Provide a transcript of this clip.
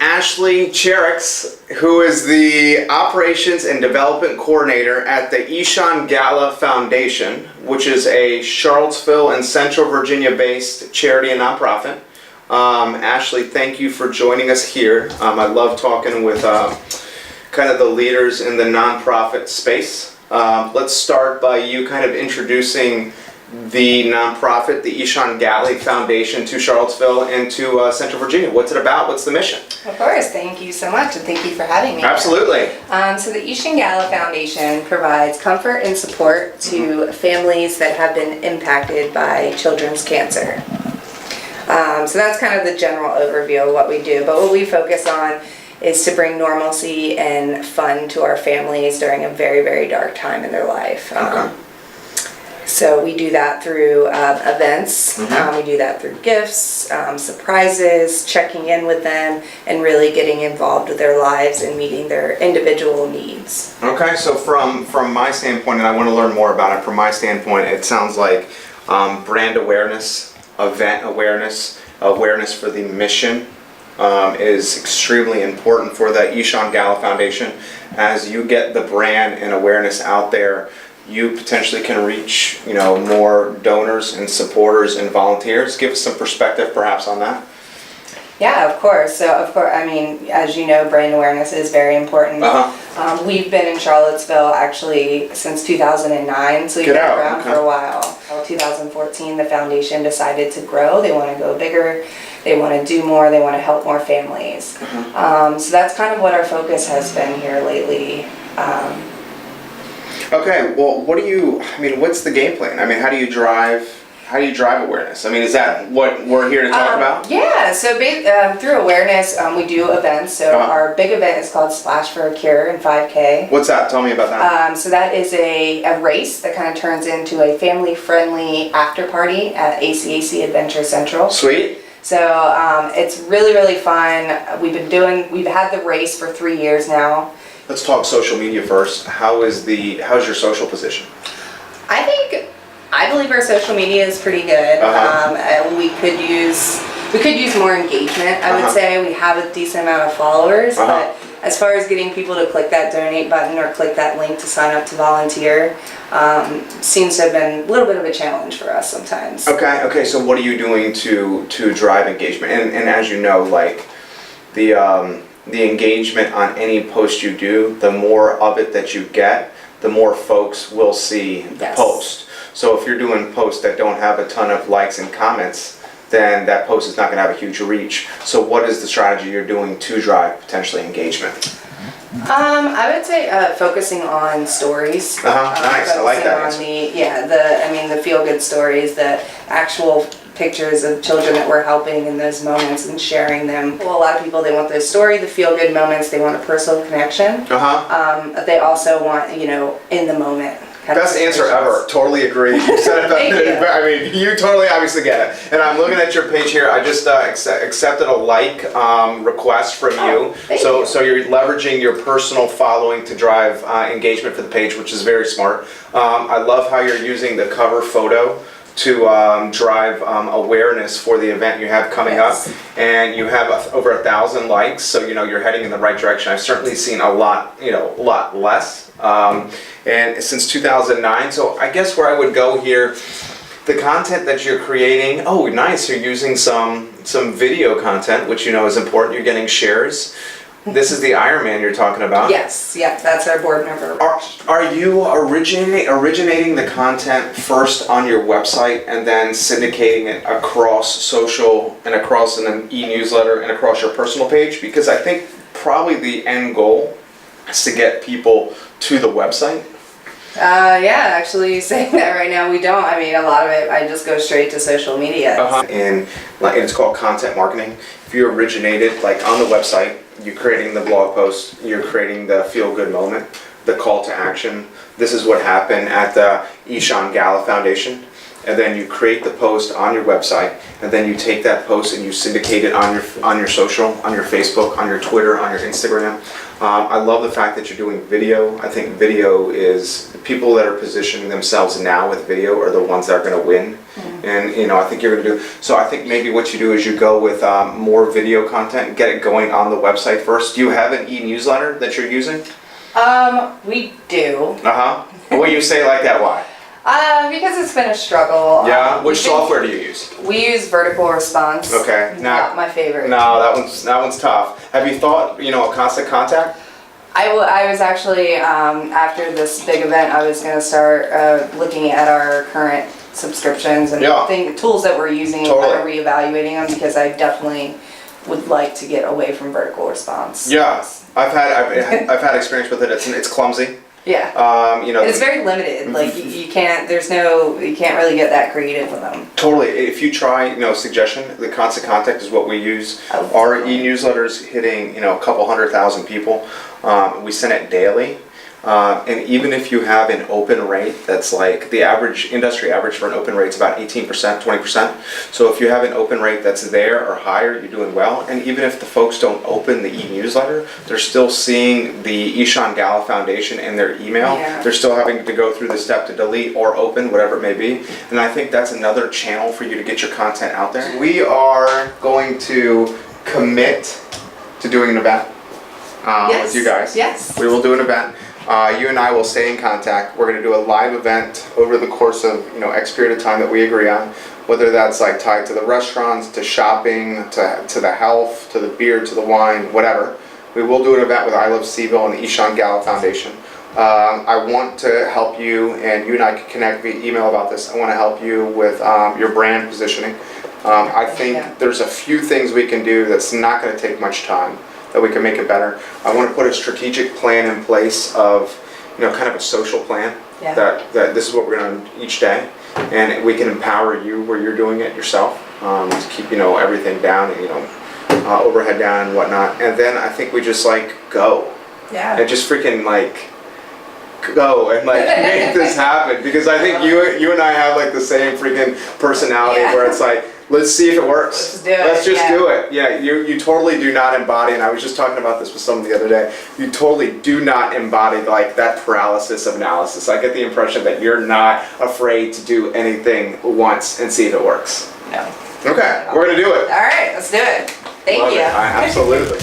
Ashley Cherrix, who is the Operations and Development Coordinator at the Ishan Gala Foundation, which is a Charlottesville and Central Virginia-based charity and nonprofit. Ashley, thank you for joining us here. I love talking with kind of the leaders in the nonprofit space. Let's start by you kind of introducing the nonprofit, the Ishan Gala Foundation, to Charlottesville and to Central Virginia. What's it about? What's the mission? Of course, thank you so much, and thank you for having me. Absolutely. So the Ishan Gala Foundation provides comfort and support to families that have been impacted by children's cancer. So that's kind of the general overview of what we do, but what we focus on is to bring normalcy and fun to our families during a very, very dark time in their life. Okay. So we do that through events, we do that through gifts, surprises, checking in with them, and really getting involved with their lives and meeting their individual needs. Okay, so from my standpoint, and I want to learn more about it, from my standpoint, it sounds like brand awareness, event awareness, awareness for the mission is extremely important for the Ishan Gala Foundation. As you get the brand and awareness out there, you potentially can reach, more donors and supporters and volunteers. Give us some perspective perhaps on that. Yeah, of course. So, I mean, as you know, brand awareness is very important. We've been in Charlottesville actually since 2009, so we've been around for a while. In 2014, the foundation decided to grow. They want to go bigger. They want to do more. They want to help more families. So that's kind of what our focus has been here lately. Okay, well, what's the game plan? I mean, how do you drive awareness? I mean, is that what we're here to talk about? Yeah, so through awareness, we do events. So our big event is called Splash for a Cure in 5K. What's that? Tell me about that. So that is a race that kind of turns into a family-friendly after party at ACAC Adventure Central. Sweet. So it's really, really fun. We've had the race for 3 years now. Let's talk social media first. How's your social position? I believe our social media is pretty good. We could use more engagement. I would say we have a decent amount of followers, but as far as getting people to click that donate button or click that link to sign up to volunteer, seems to have been a little bit of a challenge for us sometimes. Okay. So what are you doing to drive engagement? And as you know, like the engagement on any post you do, the more of it that you get, the more folks will see the post. So if you're doing posts that don't have a ton of likes and comments, then that post is not going to have a huge reach. So what is the strategy you're doing to drive potentially engagement? I would say focusing on stories. Nice, I like that. The feel-good stories, the actual pictures of children that we're helping in those moments and sharing them. Well, a lot of people, they want the story, the feel-good moments, they want a personal connection. They also want, in the moment. Best answer ever. Totally agree. You said it. I mean, you totally obviously get it. And I'm looking at your page here. I just accepted a like request from you. So you're leveraging your personal following to drive engagement for the page, which is very smart. I love how you're using the cover photo to drive awareness for the event you have coming up, and you have over 1,000 likes, so you're heading in the right direction. I've certainly seen a lot less, and since 2009. So I guess where I would go here, the content that you're creating. Oh, nice! You're using some video content, which is important. You're getting shares. This is the Ironman you're talking about. Yes, that's our board member. Are you originating the content first on your website and then syndicating it across social and across an e-newsletter and across your personal page? Because I think probably the end goal is to get people to the website. Actually saying that right now we don't. I mean, a lot of it, I just go straight to social media. And it's called content marketing. If you originated like on the website, you're creating the blog post, you're creating the feel-good moment, the call to action. This is what happened at the Ishan Gala Foundation. And then you create the post on your website, and then you take that post and you syndicate it on your social, on your Facebook, on your Twitter, on your Instagram. I love the fact that you're doing video. I think video is, people that are positioning themselves now with video are the ones that are going to win And you know, I think you're gonna do, so I think maybe what you do is you go with more video content and get it going on the website first. Do you have an e-newsletter that you're using? We do. When you say it like that, why? Because it's been a struggle. Yeah, which software do you use? We use Vertical Response. Okay. Not my favorite. No, that one's tough. Have you thought, you know, a Constant Contact? I was actually, after this big event, I was going to start looking at our current subscriptions and tools that we're using and kind of reevaluating them, because I definitely would like to get away from Vertical Response. Yeah, I've had experience with it. It's clumsy. Yeah. You know, it's very limited. Like you can't really get that creative with them. Totally. If you try, you know, suggestion, the Constant Contact is what we use. Our e-newsletters hitting, you know, a couple 100,000 people. We send it daily. And even if you have an open rate that's like the average, industry average for an open rate is about 18%, 20%. So if you have an open rate that's there or higher, you're doing well. And even if the folks don't open the e-newsletter, they're still seeing the Ishan Gala Foundation in their email. They're still having to go through the step to delete or open, whatever it may be. And I think that's another channel for you to get your content out there. We are going to commit to doing an event with you guys. Yes. We will do an event. You and I will stay in contact. We're going to do a live event over the course of, you know, X period of time that we agree on, whether that's like tied to the restaurants, to shopping, to the health, to the beer, to the wine, whatever. We will do an event with I Love CVille and the Ishan Gala Foundation. I want to help you, and you and I can connect via email about this. I want to help you with your brand positioning. I think there's a few things we can do that's not going to take much time, that we can make it better. I want to put a strategic plan in place of, you know, kind of a social plan that this is what we're going to do each day, and we can empower you where you're doing it yourself to keep, you know, everything down, and, you know, overhead down and whatnot. And then I think we just like go and just freaking like go and like make this happen, because I think you and I have like the same freaking personality where it's like, let's see if it works. Let's just do it. Yeah, you totally do not embody, and I was just talking about this with someone the other day, you totally do not embody like that paralysis of analysis. I get the impression that you're not afraid to do anything once and see if it works. No. Okay, we're going to do it. All right, let's do it. Thank you. Absolutely.